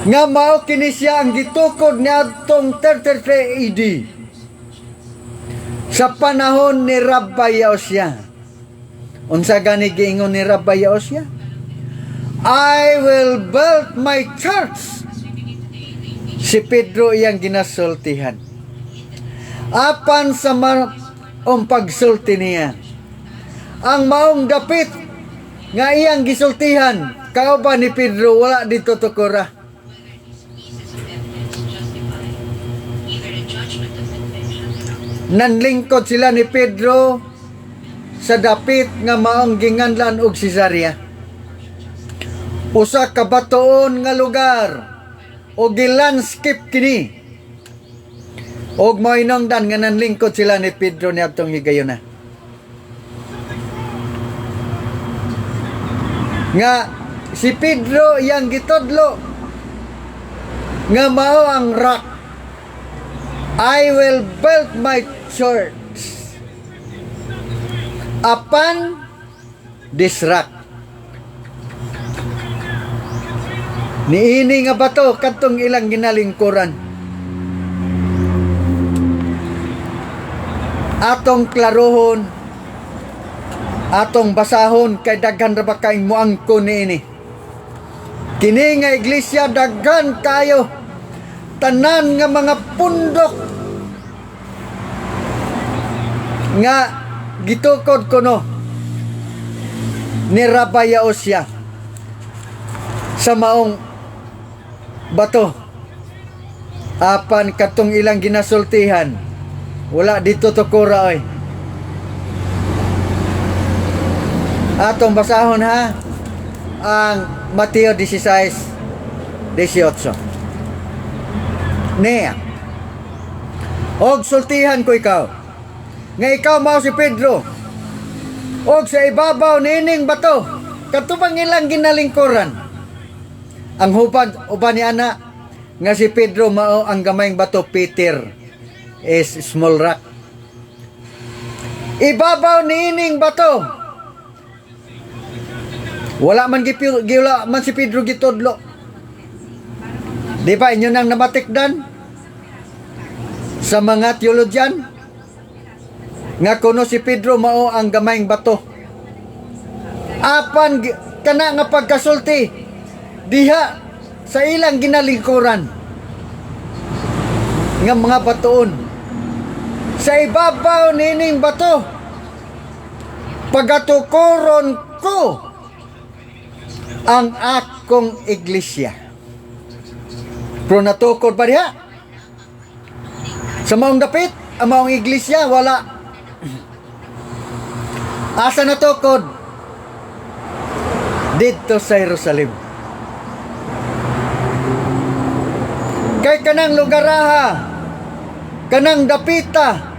nga mao kini siya ang gitukod niadtong 33 AD sa panahon ni Rabbi Yosya. Unsa gani giingon ni Rabbi Yosya? I will build my church. Si Pedro iyang ginasultihan. Apan sa pagsulti niya, ang maong dapit nga iyang gisultihan, kauban ni Pedro wala dito tukura. Nanlingkod sila ni Pedro sa dapit nga maong ginganlan og Cesarea. Usa ka batoon nga lugar o gilanskip kini. Og moinongdan nga nanlingkod sila ni Pedro niadtong higayuna. Nga si Pedro yang gitudlo nga mao ang rock. I will build my church upon this rock. Niini nga bato katong ilang ginalingkuran. Atong klarohon, atong basahon kay daghan ra ba kay muangkon niini. Kini nga iglesia daghan kayo tanan nga mga pundok nga gitukod kuno ni Rabbi Yosya sa maong bato. Apan katong ilang ginasultihan wala dito tukura oy. Atong basahon ha ang Mateo 16:18. Niya og sultihan ko ikaw nga ikaw mao si Pedro og sa ibabaw nining bato katubang ilang ginalingkuran ang hubad uban ni ana nga si Pedro mao ang gamayng bato, Peter is small rock. Ibabaw niining bato, wala man si Pedro gitudlo. Di ba inyo nang namatikdan sa mga teologyan nga kuno si Pedro mao ang gamayng bato. Apan kana nga pagkasulti diha sa ilang ginalingkuran nga mga batoon, sa ibabaw nining bato pagatukuron ko ang akong iglesia. Pero natukod pa diha sa maong dapit ang maong iglesia, wala. Asa natukod? Dito sa Jerusalem. Kay kanang lugaraha, kanang dapita,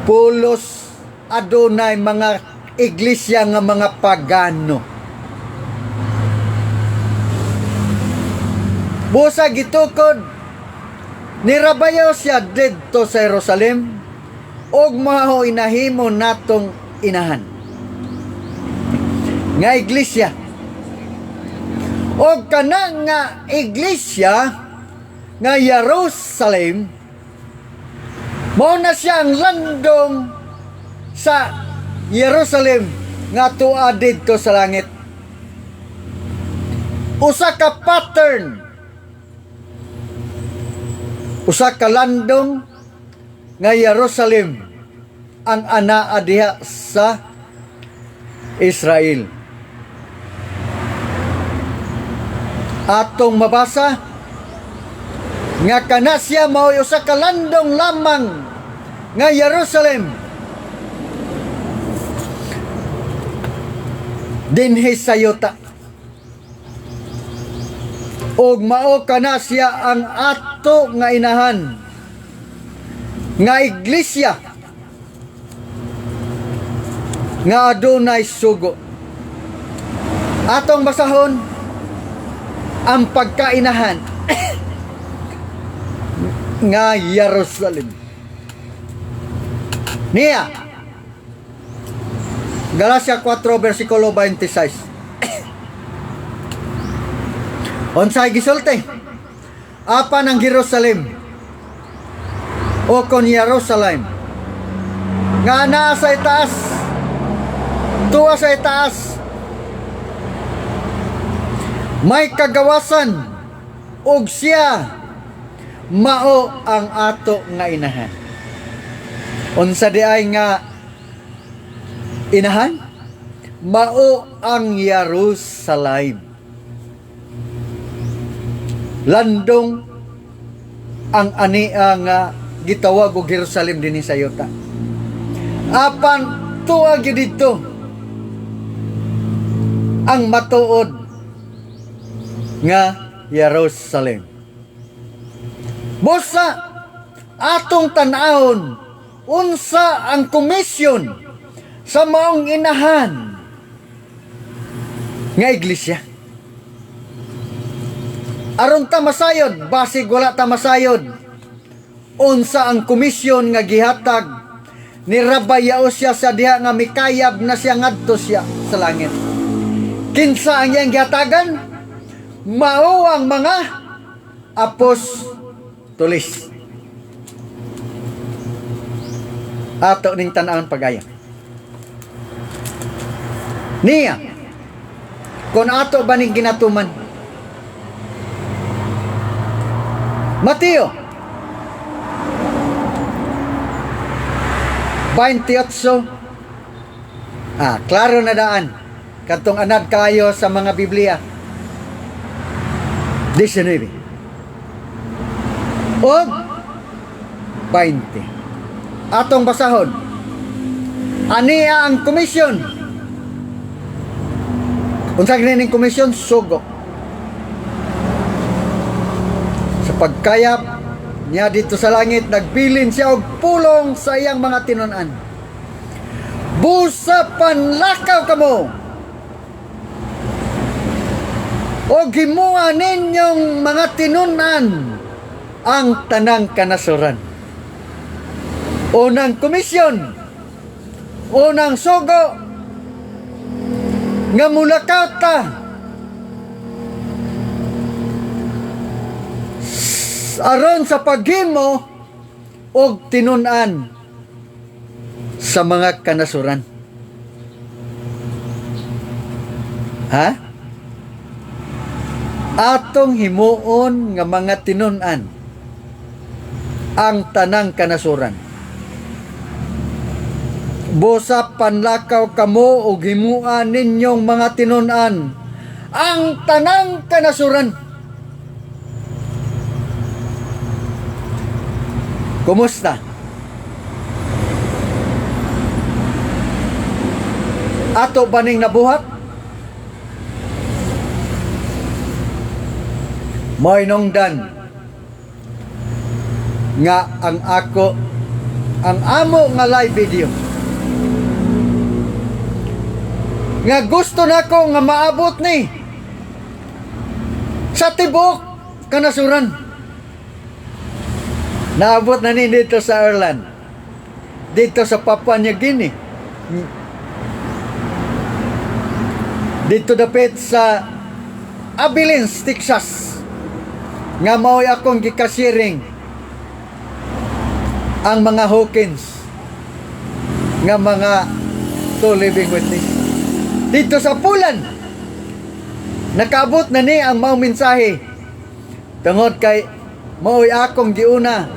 pulos adunay mga iglesia nga mga pagano. Busa gitukod nirabayo siya dito sa Jerusalem og maho inahimo natong inahan nga iglesia. Og kana nga iglesia nga Jerusalem mao na siya ang landong sa Jerusalem nga tuwa didto sa langit. Usa ka pattern, usa ka landong nga Jerusalem ang anaa diha sa Israel. Atong mabasa nga kana siya mao usa ka landong lamang nga Jerusalem dinhi sa yuta. Og mao kana siya ang ato nga inahan nga iglesia nga adunay sugo. Atong basahon ang pagkainahan nga Jerusalem. Niya Galacia 4 versikulo 26. Unsay gisulti? Apan ang Jerusalem o kon Jerusalem nga naa sa itaas, tuwa sa itaas, may kagawasan ug siya mao ang ato nga inahan. Unsa di ay nga inahan? Mao ang Jerusalem. Landong ang ania nga gitawag og Jerusalem dinhi sa yuta. Apan tuwa gyud didto ang matuod nga Jerusalem. Busa atong tan-awon unsa ang komisyon sa maong inahan nga iglesia. Aron ta masayod, basig wala ta masayod, unsa ang komisyon nga gihatag ni Rabbi Yaosya sa diha nga mikayab na siya ngadto siya sa langit. Kinsa ang iyang gihatagan? Mao ang mga apostolis. Ato ning tan-awon pagaya. Niya, kung ato ba ning ginatuman? Mateo 28. Klaro na daan. Katong anad kayo sa mga Biblia. 19. O 20. Atong basahon. Aniya ang komisyon. Unsa ginining komisyon? Sugo. Sa pagkayap niya dito sa langit, nagbilin siya og pulong sa iyang mga tinun-an. Busa panlakaw kamo. o gimuha ninyong mga tinunan ang tanang kanasuran. Unang komisyon, unang sugo, nga mulakaw ta aron sa paghimo og tinunan sa mga kanasuran. Ha? Atong himuon nga mga tinunan ang tanang kanasuran. Busa panlakaw kamo og himuan ninyong mga tinunan ang tanang kanasuran. Kumusta? Ato ba ning nabuhat? Mo'y nongdan nga ang amo nga live video nga gusto nako nga maabot ni sa tibok kanasuran. Naabot na ni dito sa Ireland, dito sa Papua New Guinea, dito dapit sa Abilene, Texas, nga mao'y akong gikasiring ang mga Hawkins nga mga to living witness. Dito sa Poland, nakaabot na ni ang maong mensahe tungod kay mao'y akong giuna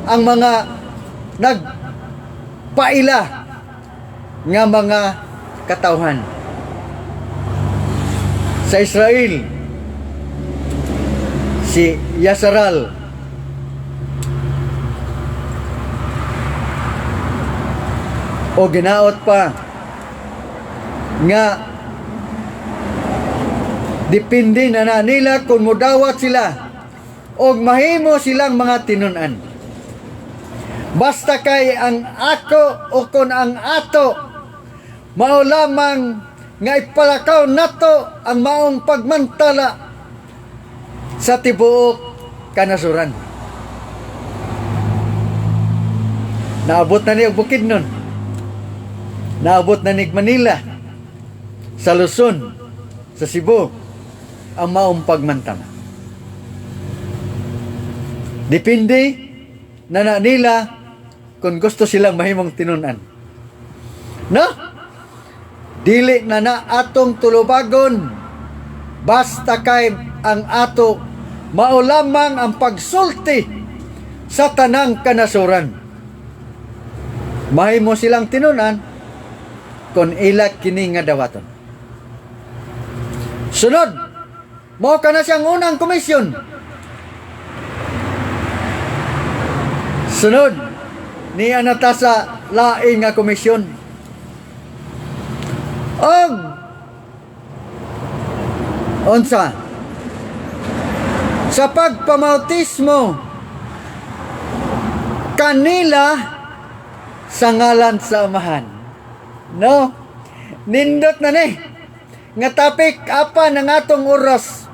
ang mga nagpaila nga mga katawhan sa Israel. Si Yasaral, o ginaot pa nga depende na nila kung mudawat sila o mahimo silang mga tinunan. Basta kay ang ako o kung ang ato mao lamang nga ipalakaw nato ang maong pagmantala sa tibuok kanasuran. Naabot na ni Bukidnon, naabot na ni Manila, sa Luzon, sa Cebu, ang maong pagmantala. Depende na nila kung gusto silang mahimong tinunan. No? Dili na atong tulubagon basta kay ang ato mao lamang ang pagsulti sa tanang kanasuran. Mahimo silang tinunan kung ila kini nga dawaton. Sunod, mao kana siyang unang komisyon. Sunod, niya nata sa laing nga komisyon. Og unsa sa pagpamautismo kanila sa ngalan sa Amahan. No? Nindot na ni nga topic apa ng atong oras.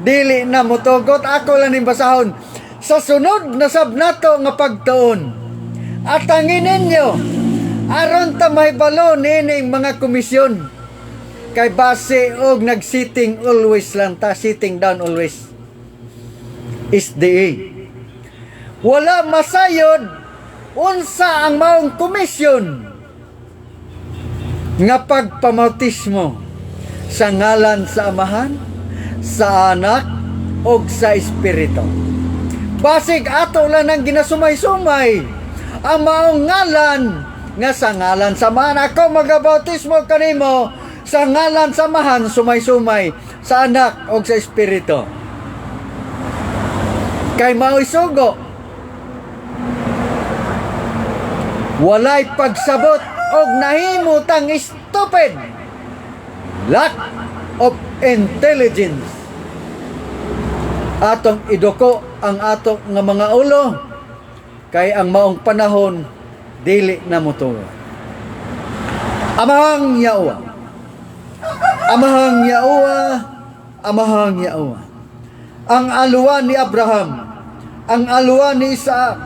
Dili na mutugot, ako lang ning basahon. Sa sunod na sabnato nga pagtuon, atangin ninyo aron ta mahibalo nining mga komisyon kay base og nag-sitting always lang ta, sitting down always is the wala masayod unsa ang maong komisyon nga pagpamautismo sa ngalan sa Amahan, sa Anak o sa Espiritu. Basig ato lang ang ginasumay-sumay ang maong ngalan nga sa ngalan sa Amahan. Ako magabautismo kanimo sa ngalan sa Amahan, sumay-sumay sa Anak o sa Espiritu. Kay mao'y sugo, walay pagsabot og nahimutang stupid, lack of intelligence. Atong idoko ang ato nga mga ulo kay ang maong panahon dili na motuwa. Amahang Yawa, amahang Yawa. Ang aluan ni Abraham, ang aluan ni Isaac,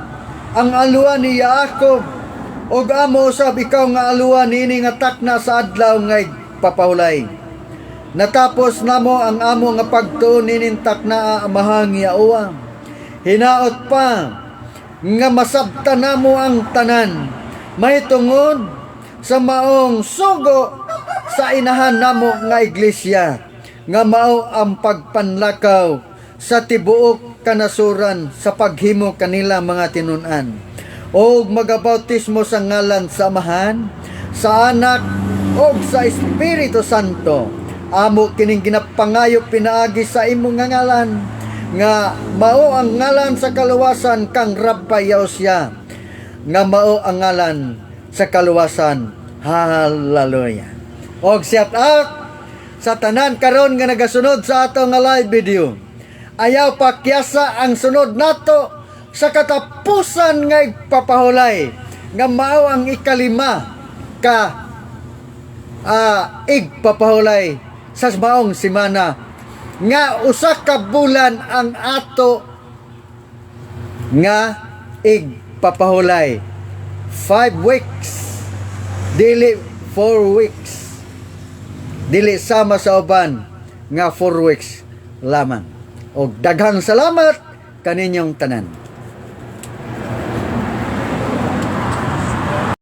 ang aluan ni Jacob, ug amo usab ikaw nga aluan niini nga takna sa adlaw nga papahulay. Natapos namo ang amo nga pagtuon nining takna amahang Yawa. Hinaot pa nga masabtan namo ang tanan mahitungod sa maong sugo sa inahan namo nga iglesia, nga mao ang pagpanlakaw sa tibuok kanasuran sa paghimo kanila mga tinun-an, o magabautismo sa ngalan sa Amahan, sa Anak, o sa Espiritu Santo. Amo kining ginapangayo pinaagi sa imong nga ngalan, nga mao ang ngalan sa kaluwasan kang Rabbay Yosya, nga mao ang ngalan sa kaluwasan. Hallelujah. Og shout out sa tanan karon nga nagasunod sa ato nga live video. Ayaw pakyasa ang sunod nato sa katapusan nga igpapahulay, nga mao ang ikalima ka igpapahulay sa maong semana, nga usa ka bulan ang ato nga igpapahulay. 5 weeks, dili 4 weeks, dili sama sa uban nga 4 weeks lamang. Og daghang salamat kaninyong tanan.